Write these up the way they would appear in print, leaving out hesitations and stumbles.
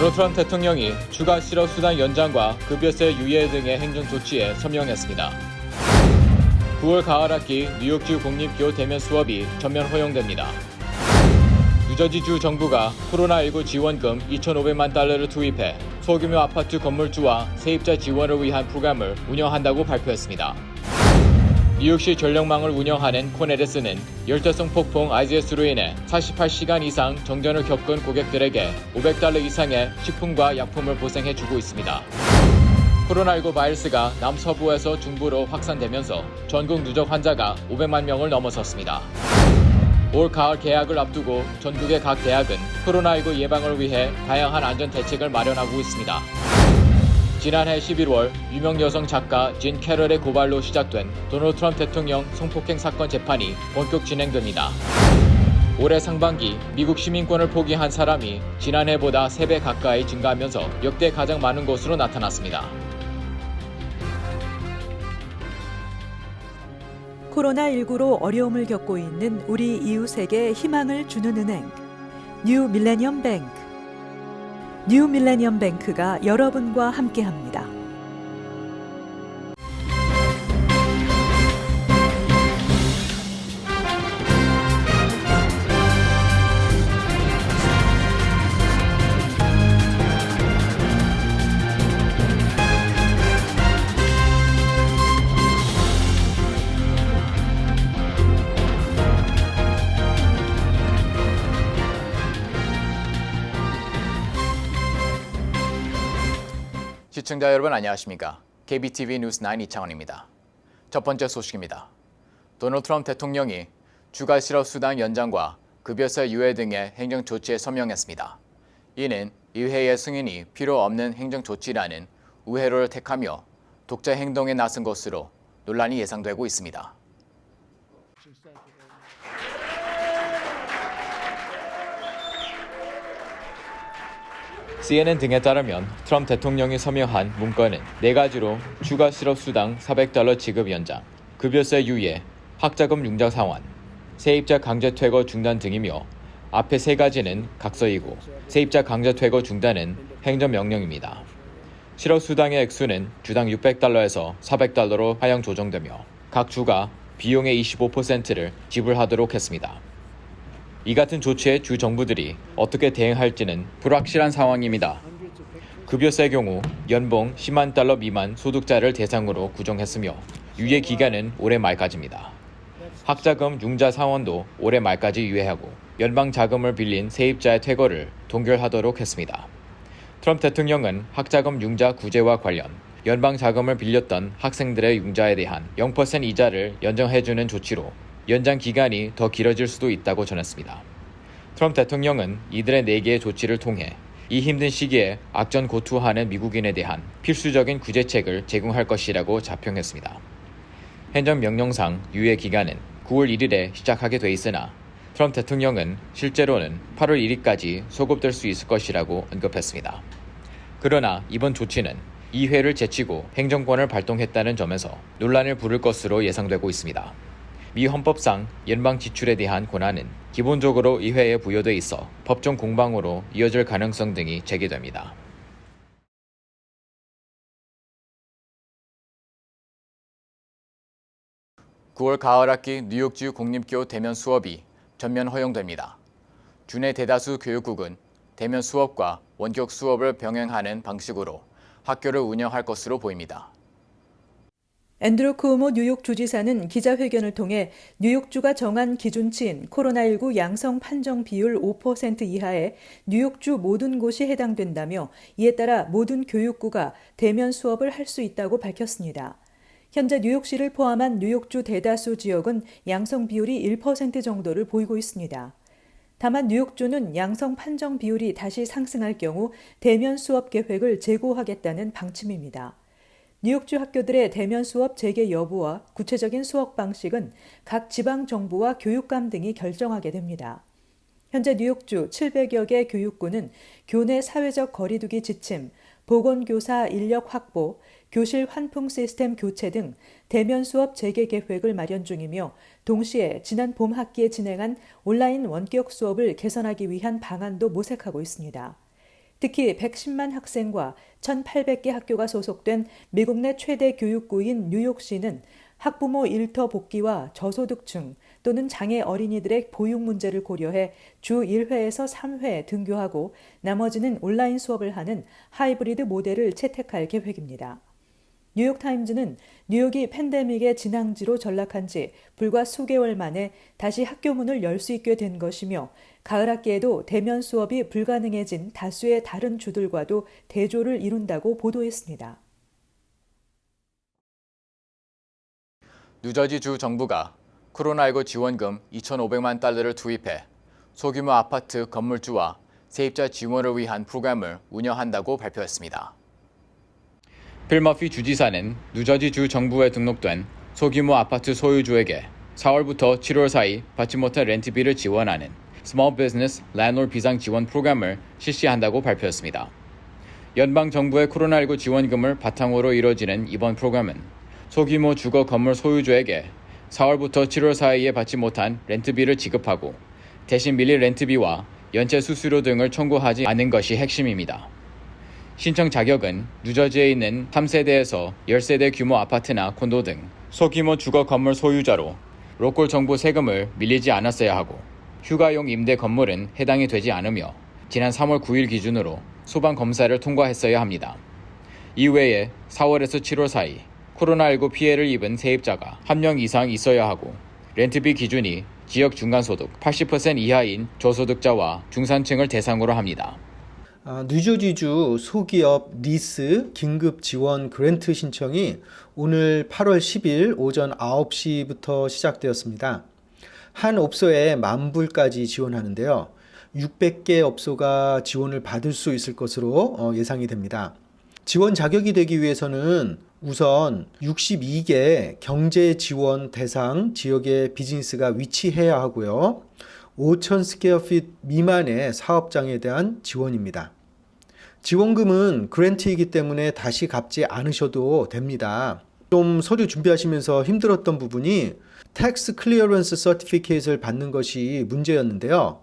도널드 트럼프 대통령이 추가 실업수당 연장과 급여세 유예 등의 행정 조치에 서명했습니다. 9월 가을 학기 뉴욕주 공립교 대면 수업이 전면 허용됩니다. 뉴저지주 정부가 코로나19 지원금 2,500만 달러를 투입해 소규모 아파트 건물주와 세입자 지원을 위한 프로그램을 운영한다고 발표했습니다. 뉴욕시 전력망을 운영하는 코네레스는 열대성 폭풍 ISS로 인해 48시간 이상 정전을 겪은 고객들에게 $500 이상의 식품과 약품을 보상해주고 있습니다. 코로나19 바이러스가 남서부에서 중부로 확산되면서 전국 누적 환자가 500만 명을 넘어섰습니다. 올 가을 개학을 앞두고 전국의 각 대학은 코로나19 예방을 위해 다양한 안전 대책을 마련하고 있습니다. 지난해 11월 유명 여성 작가 진 캐럴의 고발로 시작된 도널드 트럼프 대통령 성폭행 사건 재판이 본격 진행됩니다. 올해 상반기 미국 시민권을 포기한 사람이 지난해보다 3배 가까이 증가하면서 역대 가장 많은 것으로 나타났습니다. 코로나19로 어려움을 겪고 있는 우리 이웃에게 희망을 주는 은행, 뉴 밀레니엄 뱅크. 뉴 밀레니엄 뱅크가 여러분과 함께합니다. 시청자 여러분 안녕하십니까? KBTV 뉴스 9 이창원입니다. 첫 번째 소식입니다. 도널드 트럼프 대통령이 추가 실업수당 연장과 급여세 유예 등의 행정 조치에 서명했습니다. 이는 의회의 승인이 필요 없는 행정 조치라는 우회로를 택하며 독재 행동에 나선 것으로 논란이 예상되고 있습니다. CNN 등에 따르면 트럼프 대통령이 서명한 문건은 4가지로 추가 실업수당 $400 지급 연장, 급여세 유예, 학자금 융자 상환, 세입자 강제 퇴거 중단 등이며 앞에 3가지는 각서이고 세입자 강제 퇴거 중단은 행정명령입니다. 실업수당의 액수는 주당 $600에서 $400로 하향 조정되며 각 주가 비용의 25%를 지불하도록 했습니다. 이 같은 조치에 주 정부들이 어떻게 대응할지는 불확실한 상황입니다. 급여세 경우 연봉 $10만 미만 소득자를 대상으로 규정했으며 유예 기간은 올해 말까지입니다. 학자금 융자 상환도 올해 말까지 유예하고 연방 자금을 빌린 세입자의 퇴거를 동결하도록 했습니다. 트럼프 대통령은 학자금 융자 구제와 관련 연방 자금을 빌렸던 학생들의 융자에 대한 0% 이자를 연장해주는 조치로 연장 기간이 더 길어질 수도 있다고 전했습니다. 트럼프 대통령은 이들의 4개의 조치를 통해 이 힘든 시기에 악전고투하는 미국인에 대한 필수적인 구제책을 제공할 것이라고 자평했습니다. 행정명령상 유예 기간은 9월 1일에 시작하게 돼 있으나 트럼프 대통령은 실제로는 8월 1일까지 소급될 수 있을 것이라고 언급했습니다. 그러나 이번 조치는 의회를 제치고 행정권을 발동했다는 점에서 논란을 부를 것으로 예상되고 있습니다. 미 헌법상 연방 지출에 대한 권한은 기본적으로 의회에 부여돼 있어 법정 공방으로 이어질 가능성 등이 제기됩니다. (9월) 가을 학기 뉴욕주 공립교 대면 수업이 전면 허용됩니다. 주내 대다수 교육국은 대면 수업과 원격 수업을 병행하는 방식으로 학교를 운영할 것으로 보입니다. 앤드루 쿠오모 뉴욕 주지사는 기자회견을 통해 뉴욕주가 정한 기준치인 코로나19 양성 판정 비율 5% 이하의 뉴욕주 모든 곳이 해당된다며 이에 따라 모든 교육구가 대면 수업을 할 수 있다고 밝혔습니다. 현재 뉴욕시를 포함한 뉴욕주 대다수 지역은 양성 비율이 1% 정도를 보이고 있습니다. 다만 뉴욕주는 양성 판정 비율이 다시 상승할 경우 대면 수업 계획을 재고하겠다는 방침입니다. 뉴욕주 학교들의 대면 수업 재개 여부와 구체적인 수업 방식은 각 지방정부와 교육감 등이 결정하게 됩니다. 현재 뉴욕주 700여 개 교육구는 교내 사회적 거리두기 지침, 보건교사 인력 확보, 교실 환풍 시스템 교체 등 대면 수업 재개 계획을 마련 중이며 동시에 지난 봄 학기에 진행한 온라인 원격 수업을 개선하기 위한 방안도 모색하고 있습니다. 특히 110만 학생과 1,800개 학교가 소속된 미국 내 최대 교육구인 뉴욕시는 학부모 일터 복귀와 저소득층 또는 장애 어린이들의 보육 문제를 고려해 주 1회에서 3회 등교하고 나머지는 온라인 수업을 하는 하이브리드 모델을 채택할 계획입니다. 뉴욕타임즈는 뉴욕이 팬데믹의 진앙지로 전락한 지 불과 수개월 만에 다시 학교 문을 열 수 있게 된 것이며 가을 학기에도 대면 수업이 불가능해진 다수의 다른 주들과도 대조를 이룬다고 보도했습니다. 뉴저지 주 정부가 코로나19 지원금 2,500만 달러를 투입해 소규모 아파트 건물주와 세입자 지원을 위한 프로그램을 운영한다고 발표했습니다. 필 머피 주지사는 뉴저지 주 정부에 등록된 소규모 아파트 소유주에게 4월부터 7월 사이 받지 못한 렌트비를 지원하는 Small Business Landlord 비상 지원 프로그램을 실시한다고 발표했습니다. 연방 정부의 코로나19 지원금을 바탕으로 이뤄지는 이번 프로그램은 소규모 주거 건물 소유주에게 4월부터 7월 사이에 받지 못한 렌트비를 지급하고 대신 밀릴 렌트비와 연체 수수료 등을 청구하지 않는 것이 핵심입니다. 신청 자격은 뉴저지에 있는 3세대에서 10세대 규모 아파트나 콘도 등 소규모 주거 건물 소유자로 로컬 정부 세금을 밀리지 않았어야 하고 휴가용 임대 건물은 해당이 되지 않으며 지난 3월 9일 기준으로 소방 검사를 통과했어야 합니다. 이외에 4월에서 7월 사이 코로나19 피해를 입은 세입자가 1명 이상 있어야 하고 렌트비 기준이 지역 중간소득 80% 이하인 저소득자와 중산층을 대상으로 합니다. 뉴저지주 소기업 리스 긴급 지원 그랜트 신청이 오늘 8월 10일 오전 9시부터 시작되었습니다. 한 업소에 10,000불까지 지원하는데요. 600개 업소가 지원을 받을 수 있을 것으로 예상이 됩니다. 지원 자격이 되기 위해서는 우선 62개 경제 지원 대상 지역의 비즈니스가 위치해야 하고요. 5,000 스퀘어핏 미만의 사업장에 대한 지원입니다. 지원금은 그랜트이기 때문에 다시 갚지 않으셔도 됩니다. 좀 서류 준비하시면서 힘들었던 부분이 텍스 클리어런스 서티피케이트를 받는 것이 문제였는데요.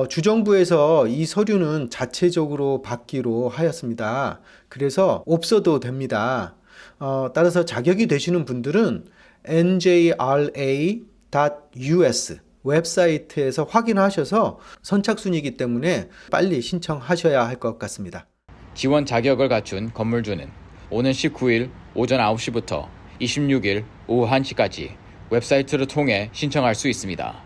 주정부에서 이 서류는 자체적으로 받기로 하였습니다. 그래서 없어도 됩니다. 따라서 자격이 되시는 분들은 njra.us 웹사이트에서 확인하셔서 선착순이기 때문에 빨리 신청하셔야 할 것 같습니다. 지원 자격을 갖춘 건물주는 오는 19일 오전 9시부터 26일 오후 1시까지 웹사이트를 통해 신청할 수 있습니다.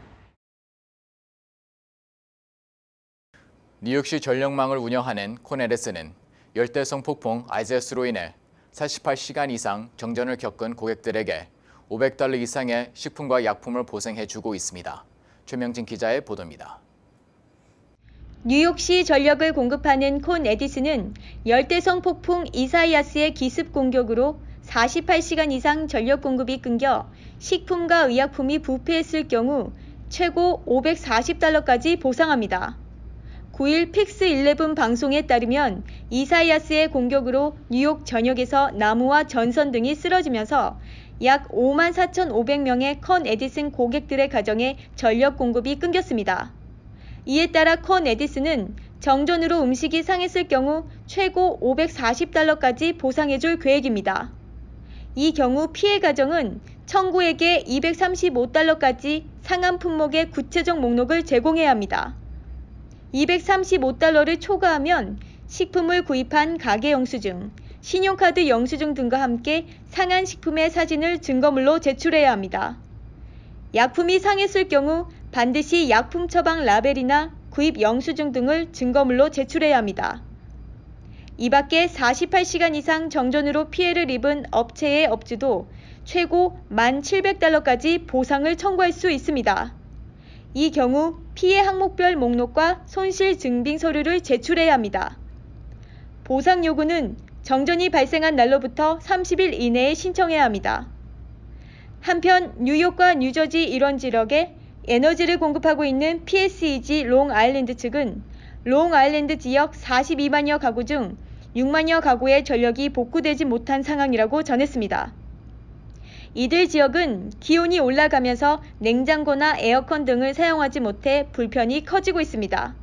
뉴욕시 전력망을 운영하는 콘에디슨은 열대성 폭풍 아이제스로 인해 48시간 이상 정전을 겪은 고객들에게 $500 이상의 식품과 약품을 보상해주고 있습니다. 최명진 기자의 보도입니다. 뉴욕시 전력을 공급하는 콘에디슨은 열대성 폭풍 이사이아스의 기습 공격으로 48시간 이상 전력 공급이 끊겨 식품과 의약품이 부패했을 경우 최고 $540까지 보상합니다. 9일 픽스11 방송에 따르면 이사이아스의 공격으로 뉴욕 전역에서 나무와 전선 등이 쓰러지면서 약 54,500명의 콘에디슨 고객들의 가정에 전력 공급이 끊겼습니다. 이에 따라 콘에디슨은 정전으로 음식이 상했을 경우 최고 $540까지 보상해줄 계획입니다. 이 경우 피해 가정은 청구액의 $235까지 상한 품목의 구체적 목록을 제공해야 합니다. $235를 초과하면 식품을 구입한 가게 영수증, 신용카드 영수증 등과 함께 상한 식품의 사진을 증거물로 제출해야 합니다. 약품이 상했을 경우 반드시 약품 처방 라벨이나 구입 영수증 등을 증거물로 제출해야 합니다. 이 밖에 48시간 이상 정전으로 피해를 입은 업체의 업주도 최고 $1,700까지 보상을 청구할 수 있습니다. 이 경우 피해 항목별 목록과 손실 증빙 서류를 제출해야 합니다. 보상 요구는 정전이 발생한 날로부터 30일 이내에 신청해야 합니다. 한편 뉴욕과 뉴저지 일원 지역에 에너지를 공급하고 있는 PSEG 롱아일랜드 측은 롱아일랜드 지역 42만여 가구 중 6만여 가구의 전력이 복구되지 못한 상황이라고 전했습니다. 이들 지역은 기온이 올라가면서 냉장고나 에어컨 등을 사용하지 못해 불편이 커지고 있습니다.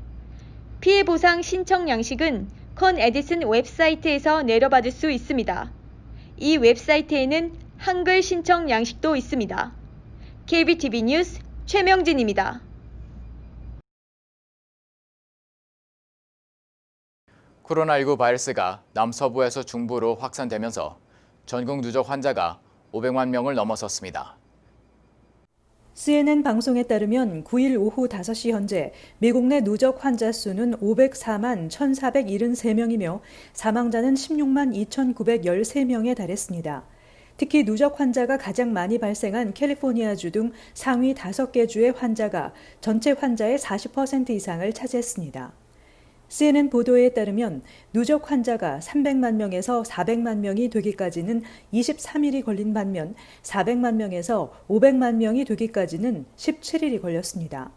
피해 보상 신청 양식은 컨 에디슨 웹사이트에서 내려받을 수 있습니다. 이 웹사이트에는 한글 신청 양식도 있습니다. KBTV 뉴스 최명진입니다. 코로나19 바이러스가 남서부에서 중부로 확산되면서 전국 누적 환자가 500만 명을 넘어섰습니다. CNN 방송에 따르면 9일 오후 5시 현재 미국 내 누적 환자 수는 504만 1,473명이며 사망자는 16만 2,913명에 달했습니다. 특히 누적 환자가 가장 많이 발생한 캘리포니아주 등 상위 5개 주의 환자가 전체 환자의 40% 이상을 차지했습니다. CNN 보도에 따르면 누적 환자가 300만 명에서 400만 명이 되기까지는 23일이 걸린 반면 400만 명에서 500만 명이 되기까지는 17일이 걸렸습니다.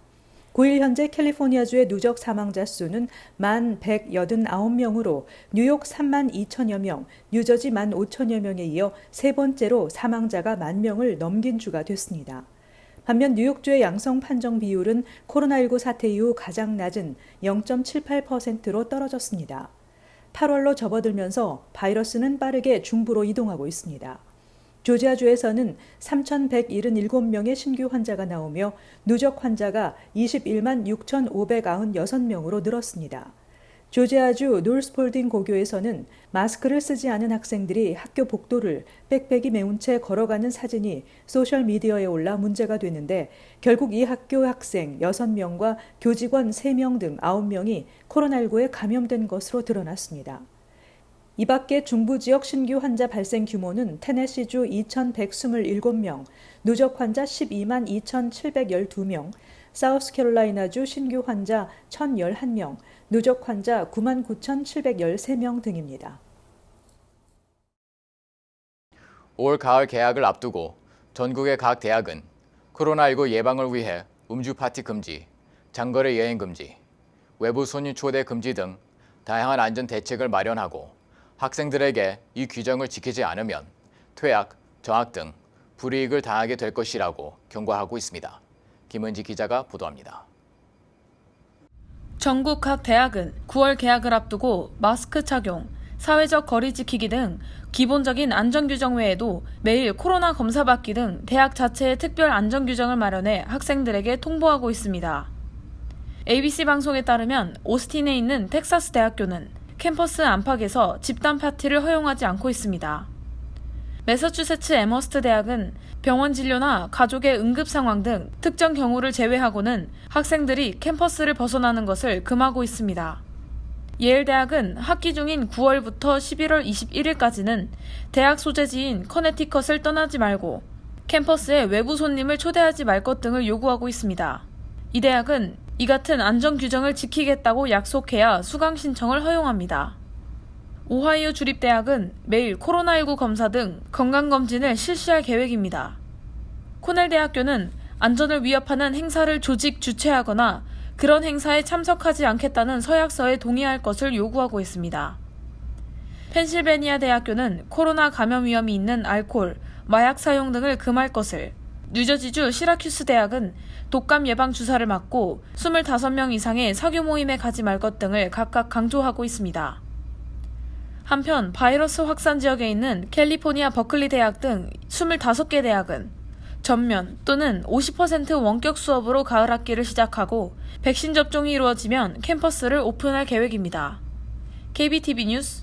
9일 현재 캘리포니아주의 누적 사망자 수는 1,189명으로 뉴욕 3만 2천여 명, 뉴저지 1만 5천여 명에 이어 세 번째로 사망자가 1만 명을 넘긴 주가 됐습니다. 반면 뉴욕주의 양성 판정 비율은 코로나19 사태 이후 가장 낮은 0.78%로 떨어졌습니다. 8월로 접어들면서 바이러스는 빠르게 중부로 이동하고 있습니다. 조지아주에서는 3,177명의 신규 환자가 나오며 누적 환자가 21만 6,596명으로 늘었습니다. 조지아주 노스폴딩 고교에서는 마스크를 쓰지 않은 학생들이 학교 복도를 백팩이 메운 채 걸어가는 사진이 소셜미디어에 올라 문제가 되는데 결국 이 학교 학생 6명과 교직원 3명 등 9명이 코로나19에 감염된 것으로 드러났습니다. 이 밖에 중부 지역 신규 환자 발생 규모는 테네시주 2,127명, 누적 환자 12만 2,712명, 사우스캐롤라이나주 신규 환자 1,011명, 누적 환자 9만 9,713명 등입니다. 올 가을 개학을 앞두고 전국의 각 대학은 코로나19 예방을 위해 음주 파티 금지, 장거리 여행 금지, 외부 손님 초대 금지 등 다양한 안전 대책을 마련하고 학생들에게 이 규정을 지키지 않으면 퇴학, 정학 등 불이익을 당하게 될 것이라고 경고하고 있습니다. 김은지 기자가 보도합니다. 전국 각 대학은 9월 개학을 앞두고 마스크 착용, 사회적 거리 지키기 등 기본적인 안전규정 외에도 매일 코로나 검사 받기 등 대학 자체의 특별 안전규정을 마련해 학생들에게 통보하고 있습니다. ABC 방송에 따르면 오스틴에 있는 텍사스 대학교는 캠퍼스 안팎에서 집단 파티를 허용하지 않고 있습니다. 매서추세츠 애머스트 대학은 병원 진료나 가족의 응급 상황 등 특정 경우를 제외하고는 학생들이 캠퍼스를 벗어나는 것을 금하고 있습니다. 예일 대학은 학기 중인 9월부터 11월 21일까지는 대학 소재지인 커네티컷을 떠나지 말고 캠퍼스에 외부 손님을 초대하지 말 것 등을 요구하고 있습니다. 이 대학은 이 같은 안전 규정을 지키겠다고 약속해야 수강 신청을 허용합니다. 오하이오 주립대학은 매일 코로나19 검사 등 건강검진을 실시할 계획입니다. 코넬 대학교는 안전을 위협하는 행사를 조직 주최하거나 그런 행사에 참석하지 않겠다는 서약서에 동의할 것을 요구하고 있습니다. 펜실베니아 대학교는 코로나 감염 위험이 있는 알코올, 마약 사용 등을 금할 것을, 뉴저지주 시라큐스 대학은 독감 예방 주사를 맞고 25명 이상의 사교 모임에 가지 말 것 등을 각각 강조하고 있습니다. 한편 바이러스 확산 지역에 있는 캘리포니아 버클리 대학 등 25개 대학은 전면 또는 50% 원격 수업으로 가을 학기를 시작하고 백신 접종이 이루어지면 캠퍼스를 오픈할 계획입니다. KBTV 뉴스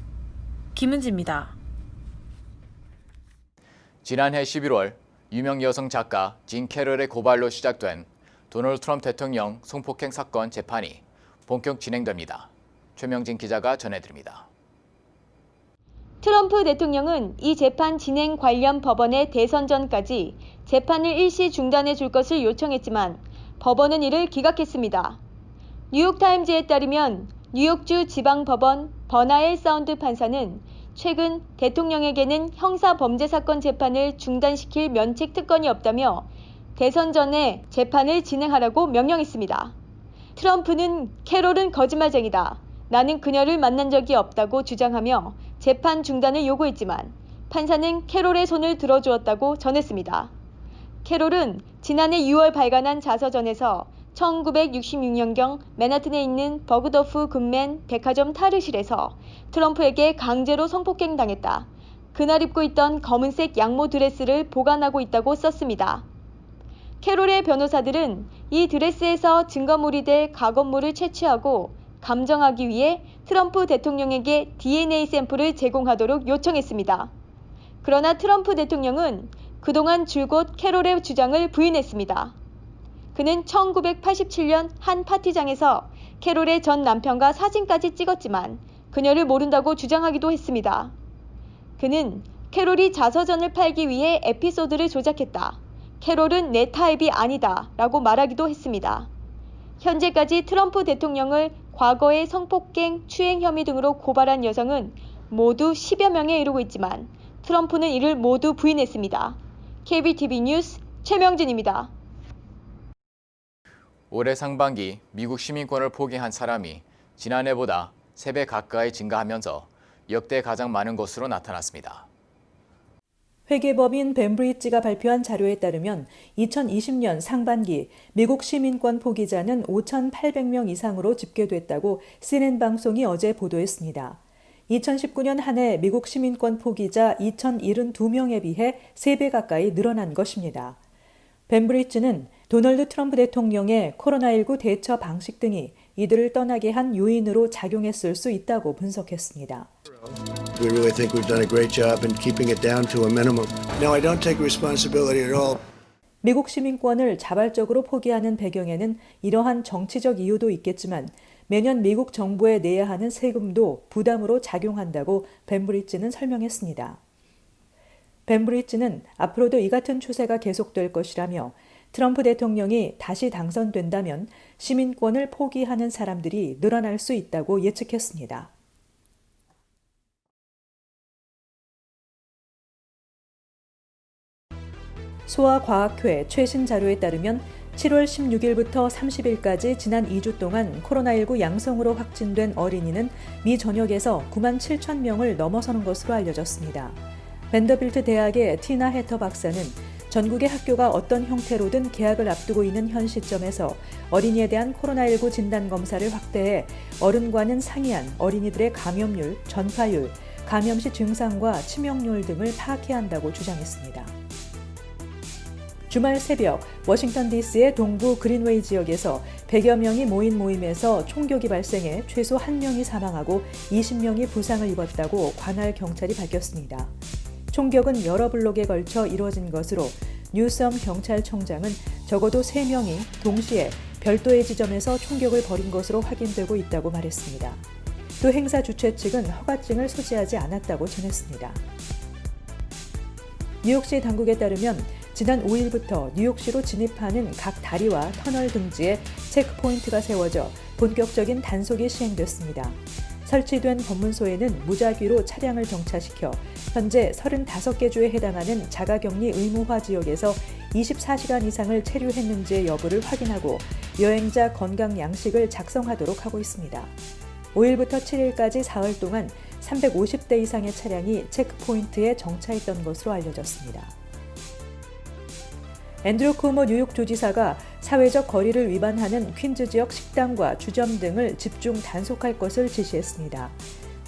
김은지입니다. 지난해 11월 유명 여성 작가 진 캐럴의 고발로 시작된 도널드 트럼프 대통령 성폭행 사건 재판이 본격 진행됩니다. 최명진 기자가 전해드립니다. 트럼프 대통령은 이 재판 진행 관련 법원의 대선 전까지 재판을 일시 중단해 줄 것을 요청했지만 법원은 이를 기각했습니다. 뉴욕타임즈에 따르면 뉴욕주 지방법원 버나엘 사운드 판사는 최근 대통령에게는 형사범죄 사건 재판을 중단시킬 면책 특권이 없다며 대선 전에 재판을 진행하라고 명령했습니다. 트럼프는 캐롤은 거짓말쟁이다. 나는 그녀를 만난 적이 없다고 주장하며 재판 중단을 요구했지만 판사는 캐롤의 손을 들어주었다고 전했습니다. 캐롤은 지난해 6월 발간한 자서전에서 1966년경 맨하튼에 있는 버그더프 굿맨 백화점 탈의실에서 트럼프에게 강제로 성폭행 당했다. 그날 입고 있던 검은색 양모 드레스를 보관하고 있다고 썼습니다. 캐롤의 변호사들은 이 드레스에서 증거물이 될 가검물을 채취하고 감정하기 위해 트럼프 대통령에게 DNA 샘플을 제공하도록 요청했습니다. 그러나 트럼프 대통령은 그동안 줄곧 캐롤의 주장을 부인했습니다. 그는 1987년 한 파티장에서 캐롤의 전 남편과 사진까지 찍었지만 그녀를 모른다고 주장하기도 했습니다. 그는 캐롤이 자서전을 팔기 위해 에피소드를 조작했다. 캐롤은 내 타입이 아니다 라고 말하기도 했습니다. 현재까지 트럼프 대통령을 과거의 성폭행, 추행 혐의 등으로 고발한 여성은 모두 10여 명에 이르고 있지만 트럼프는 이를 모두 부인했습니다. KBTV 뉴스 최명진입니다. 올해 상반기 미국 시민권을 포기한 사람이 지난해보다 3배 가까이 증가하면서 역대 가장 많은 것으로 나타났습니다. 회계법인 벤브리지가 발표한 자료에 따르면 2020년 상반기 미국 시민권 포기자는 5,800명 이상으로 집계됐다고 CNN 방송이 어제 보도했습니다. 2019년 한 해 미국 시민권 포기자 2,072명에 비해 3배 가까이 늘어난 것입니다. 벤브리지는 도널드 트럼프 대통령의 코로나19 대처 방식 등이 이들을 떠나게 한 요인으로 작용했을 수 있다고 분석했습니다. We really think we've done a great job in keeping it down to a minimum. No, I don't take responsibility at all. 미국 시민권을 자발적으로 포기하는 배경에는 이러한 정치적 이유도 있겠지만 매년 미국 정부에 내야 하는 세금도 부담으로 작용한다고 벤브리지는 설명했습니다. 벤브리지는 앞으로도 이 같은 추세가 계속될 것이라며 트럼프 대통령이 다시 당선된다면 시민권을 포기하는 사람들이 늘어날 수 있다고 예측했습니다. 소아과학회 최신 자료에 따르면 7월 16일부터 30일까지 지난 2주 동안 코로나19 양성으로 확진된 어린이는 미 전역에서 9만 7천 명을 넘어서는 것으로 알려졌습니다. 밴더빌트 대학의 티나 해터 박사는 전국의 학교가 어떤 형태로든 개학을 앞두고 있는 현 시점에서 어린이에 대한 코로나19 진단검사를 확대해 어른과는 상이한 어린이들의 감염률, 전파율, 감염 시 증상과 치명률 등을 파악해야 한다고 주장했습니다. 주말 새벽 워싱턴 DC의 동부 그린웨이 지역에서 100여 명이 모인 모임에서 총격이 발생해 최소 1명이 사망하고 20명이 부상을 입었다고 관할 경찰이 밝혔습니다. 총격은 여러 블록에 걸쳐 이루어진 것으로 뉴섬 경찰청장은 적어도 3명이 동시에 별도의 지점에서 총격을 벌인 것으로 확인되고 있다고 말했습니다. 또 행사 주최 측은 허가증을 소지하지 않았다고 전했습니다. 뉴욕시 당국에 따르면 지난 5일부터 뉴욕시로 진입하는 각 다리와 터널 등지에 체크포인트가 세워져 본격적인 단속이 시행됐습니다. 설치된 검문소에는 무작위로 차량을 정차시켜 현재 35개 주에 해당하는 자가격리 의무화 지역에서 24시간 이상을 체류했는지의 여부를 확인하고 여행자 건강 양식을 작성하도록 하고 있습니다. 5일부터 7일까지 사흘 동안 350대 이상의 차량이 체크포인트에 정차했던 것으로 알려졌습니다. 앤드류 쿠오모 뉴욕 주지사가 사회적 거리를 위반하는 퀸즈 지역 식당과 주점 등을 집중 단속할 것을 지시했습니다.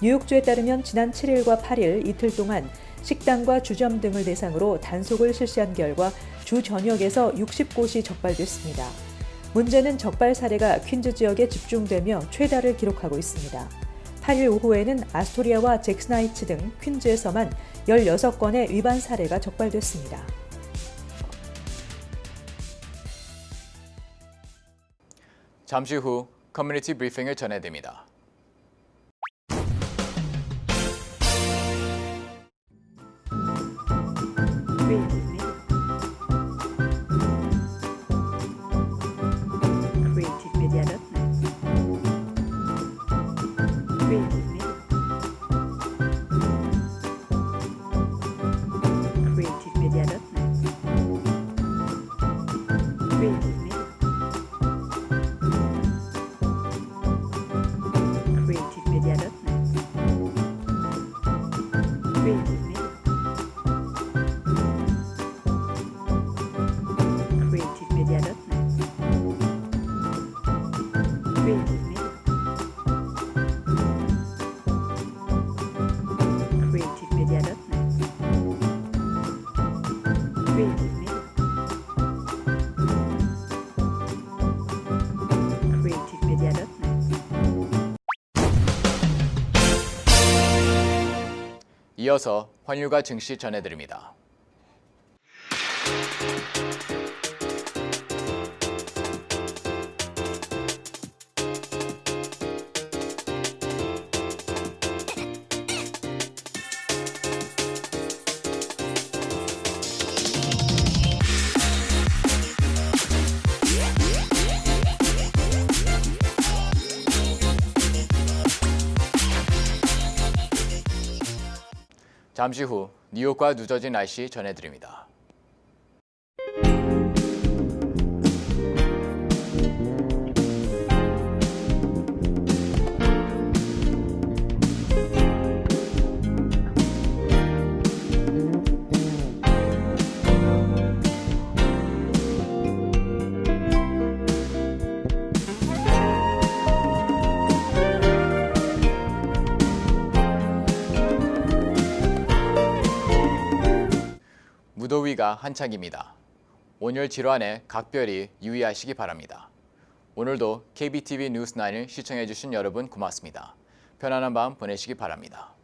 뉴욕주에 따르면 지난 7일과 8일 이틀 동안 식당과 주점 등을 대상으로 단속을 실시한 결과 주 전역에서 60곳이 적발됐습니다. 문제는 적발 사례가 퀸즈 지역에 집중되며 최다를 기록하고 있습니다. 8일 오후에는 아스토리아와 잭슨하이츠 등 퀸즈에서만 16건의 위반 사례가 적발됐습니다. 잠시 후 커뮤니티 브리핑을 전해드립니다. creativemedia.net. 이어서 환율과 증시 전해드립니다. 잠시 후 뉴욕과 뉴저지 날씨 전해드립니다. 무더위가 한창입니다. 온열 질환에 각별히 유의하시기 바랍니다. 오늘도 KBTV 뉴스9을 시청해주신 여러분 고맙습니다. 편안한 밤 보내시기 바랍니다.